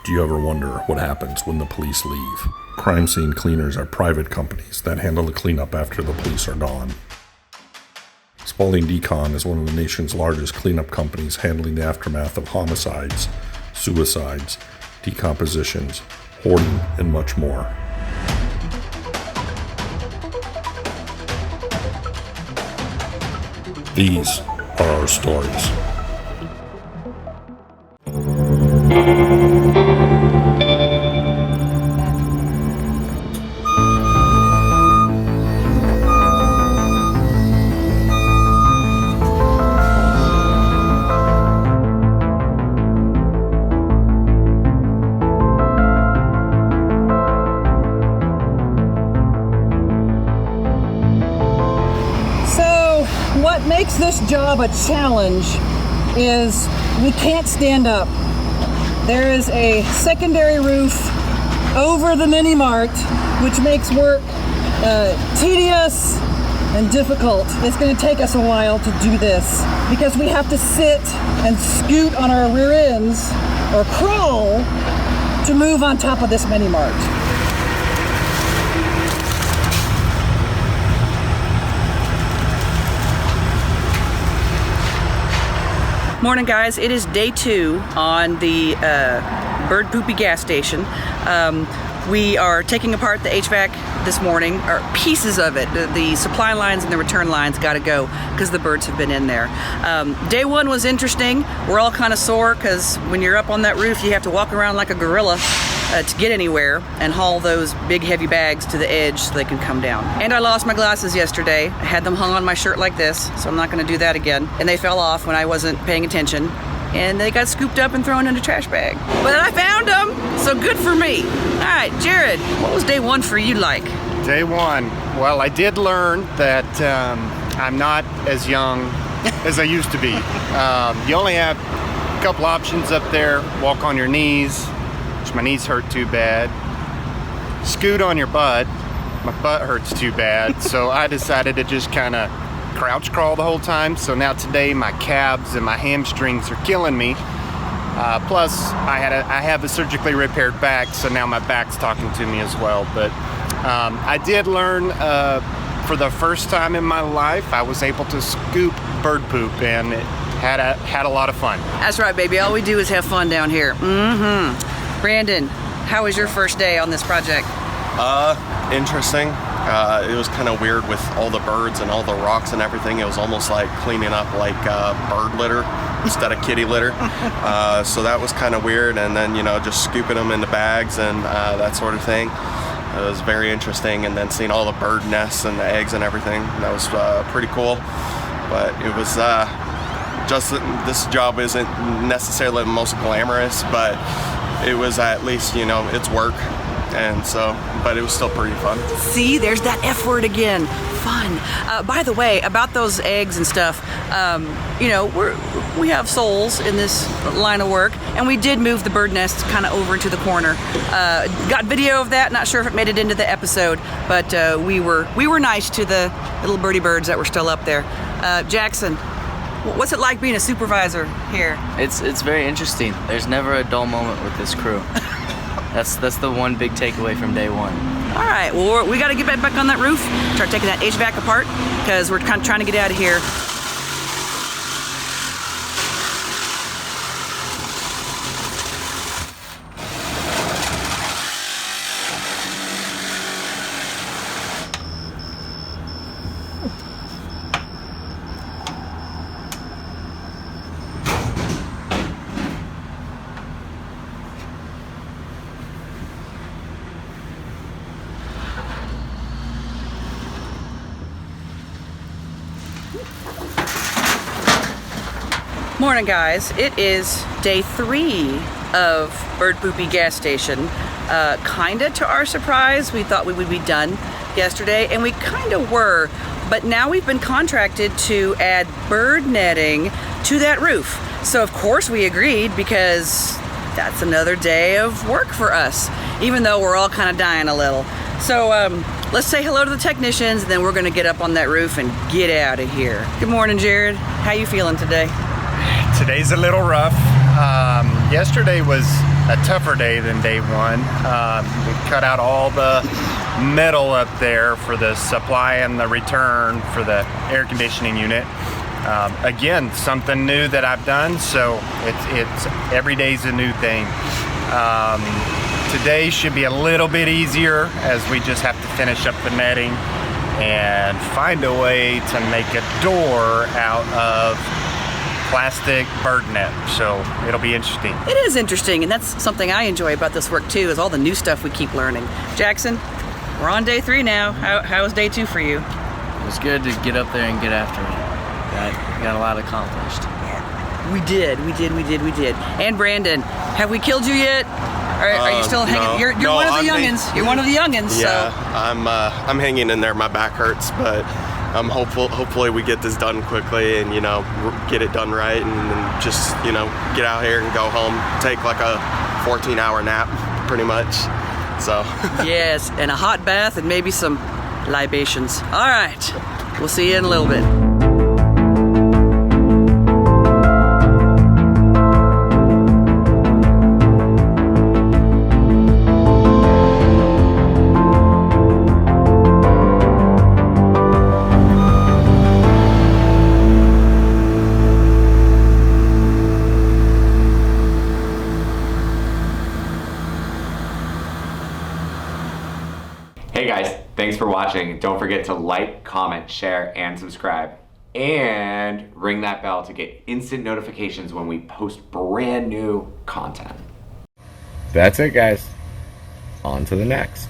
Do you ever wonder what happens when the police leave? Crime scene cleaners are private companies that handle the cleanup after the police are gone. Spaulding Decon is one of the nation's largest cleanup companies, handling the aftermath of homicides, suicides, decompositions, hoarding, and much more. These are our stories. What makes this job a challenge is we can't stand up. There is a secondary roof over the mini mart, which makes work tedious and difficult. It's going to take us a while to do this because we have to sit and scoot on our rear ends or crawl to move on top of this mini mart. Morning guys, it is day 2 on the Bird Poopy gas station. We are taking apart the HVAC this morning, or pieces of it. The supply lines and the return lines gotta go because the birds have been in there. Day 1 was interesting. We're all kind of sore because when you're up on that roof you have to walk around like a gorilla to get anywhere and haul those big heavy bags to the edge so they can come down. And I lost my glasses yesterday. I had them hung on my shirt like this, so I'm not gonna do that again. And they fell off when I wasn't paying attention, and they got scooped up and thrown in a trash bag. But I found them, so good for me. All right, Jared, what was day 1 for you like? Day 1, well, I did learn that I'm not as young as I used to be. You only have a couple options up there. Walk on your knees, which my knees hurt too bad. Scoot on your butt. My butt hurts too bad, so I decided to just kind of crouch crawl the whole time. So now today my calves and my hamstrings are killing me. Plus I have a surgically repaired back, so now my back's talking to me as well. But I did learn for the first time in my life I was able to scoop bird poop, and it had a lot of fun. That's right, baby. All we do is have fun down here. Brandon, how was your first day on this project? Interesting. It was kind of weird with all the birds and all the rocks and everything. It was almost like cleaning up like bird litter instead of kitty litter. So that was kind of weird. And then, just scooping them into bags and that sort of thing. It was very interesting. And then seeing all the bird nests and the eggs and everything. That was pretty cool. But it was just this job isn't necessarily the most glamorous, but it was at least, it's work. And so, but it was still pretty fun. See, there's that F word again, fun. By the way, about those eggs and stuff, we have souls in this line of work, and we did move the bird nests kind of over into the corner. Got video of that, not sure if it made it into the episode, but we were nice to the little birdie birds that were still up there. Jackson, what's it like being a supervisor here? It's very interesting. There's never a dull moment with this crew. That's the one big takeaway from day 1. All right, well, we got to get back on that roof, start taking that HVAC apart, because we're kind of trying to get out of here. Morning guys, it is day 3 of Bird Poopy gas station. Kinda to our surprise, we thought we would be done yesterday, and we kinda were, but now we've been contracted to add bird netting to that roof. So of course we agreed, because that's another day of work for us, even though we're all kind of dying a little. So let's say hello to the technicians, and then we're gonna get up on that roof and get out of here. Good morning, Jared. How you feeling today? Today's a little rough. Yesterday was a tougher day than day one. We cut out all the metal up there for the supply and the return for the air conditioning unit. Again, something new that I've done, so it's every day's a new thing. Today should be a little bit easier as we just have to finish up the netting and find a way to make a door out of plastic bird net, so it'll be interesting. It is interesting, and that's something I enjoy about this work too, is all the new stuff we keep learning. Jackson, we're on day 3 now. How was day 2 for you? It was good to get up there and get after it. Got a lot accomplished. We did. And Brandon, have we killed you yet? Are you still hanging? No. You're one of the youngins. You're one of the youngins. Yeah, So. I'm hanging in there. My back hurts, but I'm hopeful. Hopefully, we get this done quickly and get it done right, and just get out here and go home. Take like a 14-hour nap, pretty much. So. Yes, and a hot bath and maybe some libations. All right, we'll see you in a little bit. Hey guys, thanks for watching. Don't forget to like, comment, share, and subscribe. And ring that bell to get instant notifications when we post brand new content. That's it, guys. On to the next.